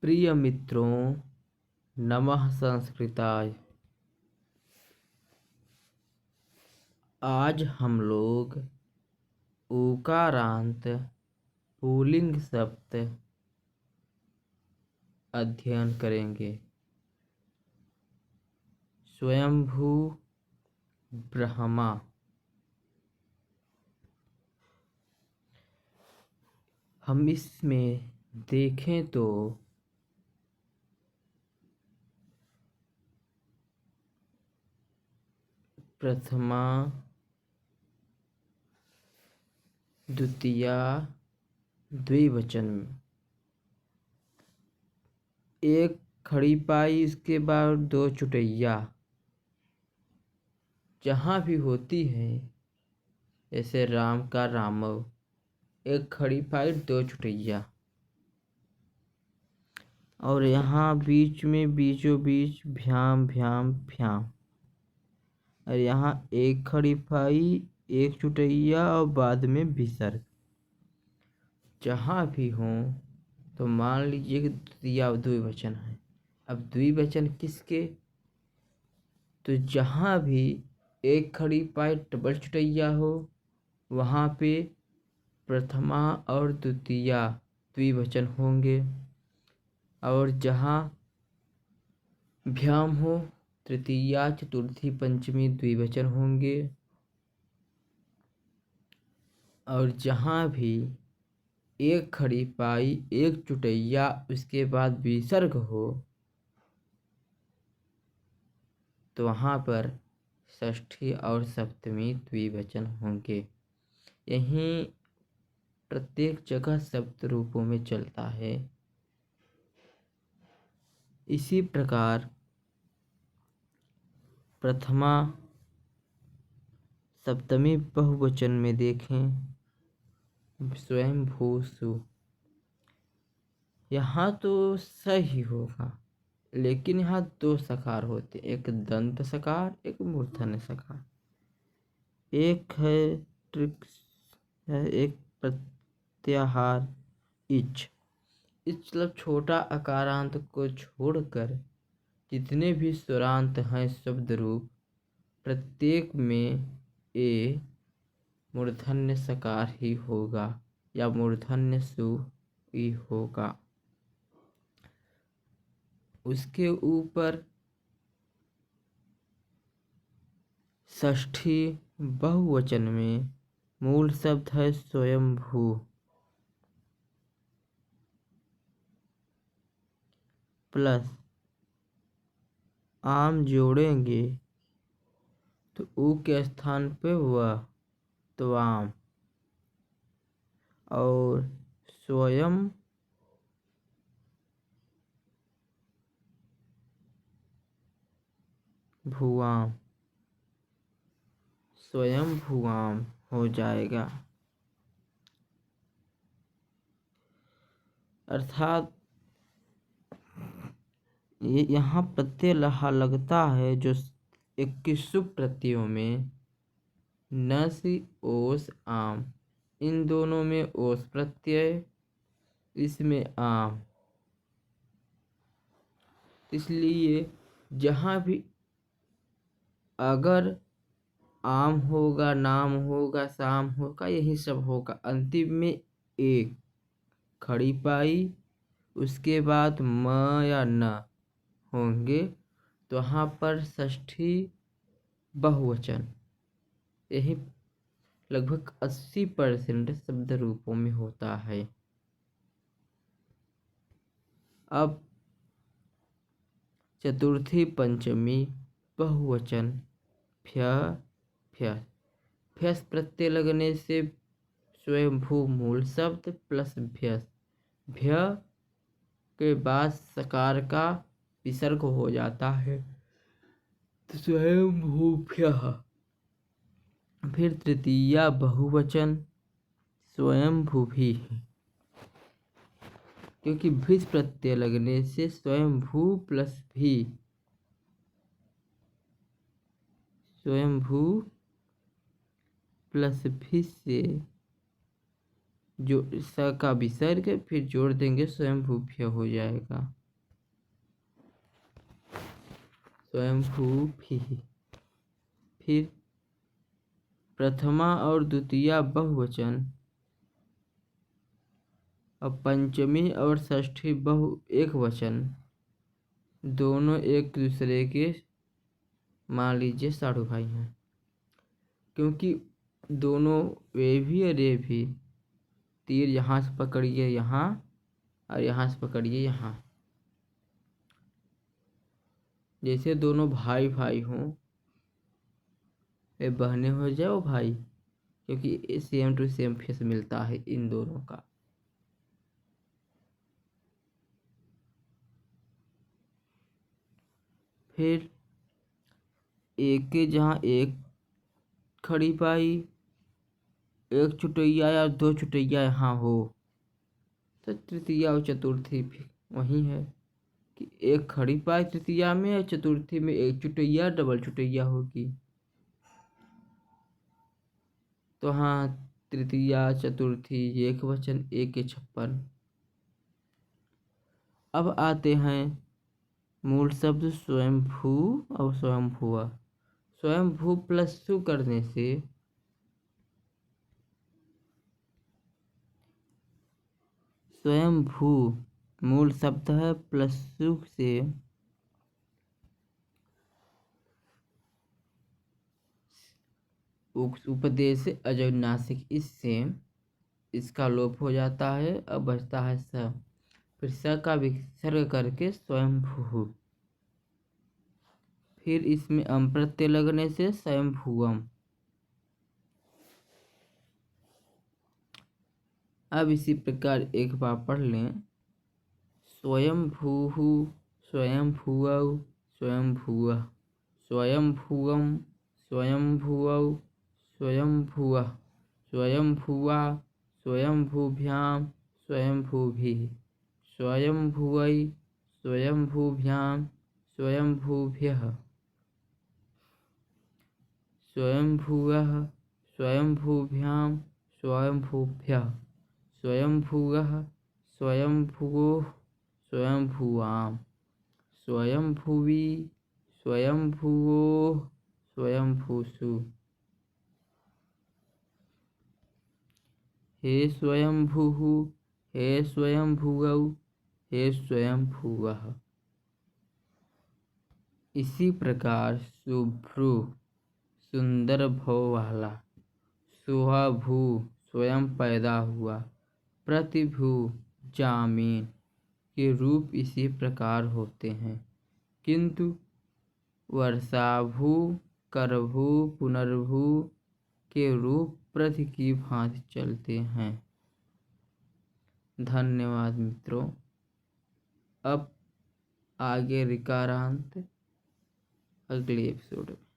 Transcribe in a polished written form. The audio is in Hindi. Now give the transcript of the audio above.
प्रिय मित्रों, नमः संस्कृताय। आज हम लोग उकारांत पुल्लिंग शब्द अध्ययन करेंगे। स्वयंभू ब्रह्मा। हम इसमें देखें तो प्रथमा, द्वितीया, द्विवचन। एक खड़ी पाई, इसके बाद दो चुटैया जहाँ भी होती है, जैसे राम का रामव, एक खड़ी पाई दो चुटैया, और यहाँ बीच में बीचों बीच भ्याम भ्याम भ्याम, और यहाँ एक खड़ी पाई एक चुटैया और बाद में विसर्ग। जहाँ भी हो तो मान लीजिए कि द्वितीया द्विवचन है। अब द्विवचन किसके? तो जहाँ भी एक खड़ी पाई डबल चुटैया हो, वहाँ पे प्रथमा और द्वितीया द्विवचन होंगे, और जहाँ भ्याम हो तृतीया चतुर्थी पंचमी द्विवचन होंगे, और जहाँ भी एक खड़ी पाई एक चुटैया उसके बाद विसर्ग हो तो वहाँ पर षष्ठी और सप्तमी द्विवचन होंगे। यहीं प्रत्येक जगह शब्द रूपों में चलता है। इसी प्रकार प्रथमा सप्तमी बहुवचन में देखें, स्वयंभू। यहाँ तो सही होगा, लेकिन यहाँ दो सकार होते, एक दंत सकार एक मूर्धन्य सकार। एक है ट्रिक्स है, एक प्रत्याहार इच। मतलब छोटा अकारांत को छोड़कर जितने भी स्वरांत हैं शब्द रूप, प्रत्येक में ए मूर्धन्य सकार ही होगा या मूर्धन्य सु ही होगा। उसके ऊपर षष्ठी बहुवचन में मूल शब्द है स्वयंभू। प्लस आम जोड़ेंगे तो ऊ के स्थान पे वह, तो आम, और स्वयं भुआम, स्वयं भुआम हो जाएगा। अर्थात ये यहाँ प्रत्यय लहा लगता है जो 21 प्रत्ययों में नसी ओस आम, इन दोनों में ओस प्रत्यय, इसमें आम। इसलिए जहाँ भी अगर आम होगा, नाम होगा, शाम होगा, यही सब होगा, अंतिम में एक खड़ी पाई उसके बाद म या न होंगे, तो वहाँ पर षष्ठी बहुवचन। यही लगभग 80% शब्द रूपों में होता है। अब चतुर्थी पंचमी बहुवचन भ्यस प्रत्यय लगने से स्वयंभू मूल शब्द प्लस भ्यस, भ्य के बाद सकार का विसर्ग हो जाता है, तो स्वयंभूभ्यः। फिर तृतीया बहुवचन स्वयंभू भी, क्योंकि भिस प्रत्यय लगने से स्वयंभू प्लस भी, स्वयंभू प्लस भी से जो स का विसर्ग फिर जोड़ देंगे स्वयंभूभ्य हो जाएगा। स्वयंभूभि। फिर प्रथमा और द्वितीया बहुवचन और पंचमी और षष्ठी एक वचन दोनों एक दूसरे के मान लीजिए साढ़ू भाई हैं, क्योंकि दोनों वे भी और ये भी। तीर यहाँ से पकड़िए यहाँ और यहाँ से पकड़िए यहाँ, जैसे दोनों भाई भाई हों, वे बहने हो जाए वो भाई, क्योंकि सेम टू सेम फेस मिलता है इन दोनों का। फिर एक के जहाँ एक खड़ी पाई, एक चुटैया या दो चुटैया यहाँ हो, तो तृतीया और चतुर्थी भी वही है कि एक खड़ी पाई तृतीया में और चतुर्थी में एक चुटैया डबल चुटैया होगी। तो हाँ, तृतीया चतुर्थी एक वचन, एक के 56। अब आते हैं मूल शब्द स्वयंभू और स्वयंभुवा। स्वयंभू प्लस सु करने से स्वयंभू मूल शब्द है, प्लस सु से उपदेश अजनासिक इससे इसका लोप हो जाता है। अब बचता है स, फिर स का विसर्ग करके स्वयंभू। फिर इसमें अम प्रत्यय लगने से स्वयंभुवम। अब इसी प्रकार एक बार पढ़ लें। स्वयंभूः स्वयंभुवौ स्वयंभुवः स्वयंभुवं स्वयंभुवौ स्वयंभुवः स्वयंभुवा स्वयंभूभ्यां स्वयंभूभिः स्वयंभुवै स्वयंभूभ्यां स्वयंभूभ्यः स्वयंभुवः स्वयंभूभ्यां स्वयंभूभ्यः स्वयंभुवः स्वयंभुवोः स्वयंभुवां स्वयंभुवि स्वयंभुवोः स्वयंभूषु। हे स्वयंभुः हे स्वयंभुवौ हे स्वयंभुवः। इसी प्रकार शुभ्रु सुंदर भव वाला, शुभभू स्वयं पैदा हुआ, प्रतिभू जामीन के रूप इसी प्रकार होते हैं, किंतु वर्षाभू करभू पुनर्भू के रूप प्रति की भांति चलते हैं। धन्यवाद मित्रों। अब आगे ऋकारांत अगले एपिसोड में।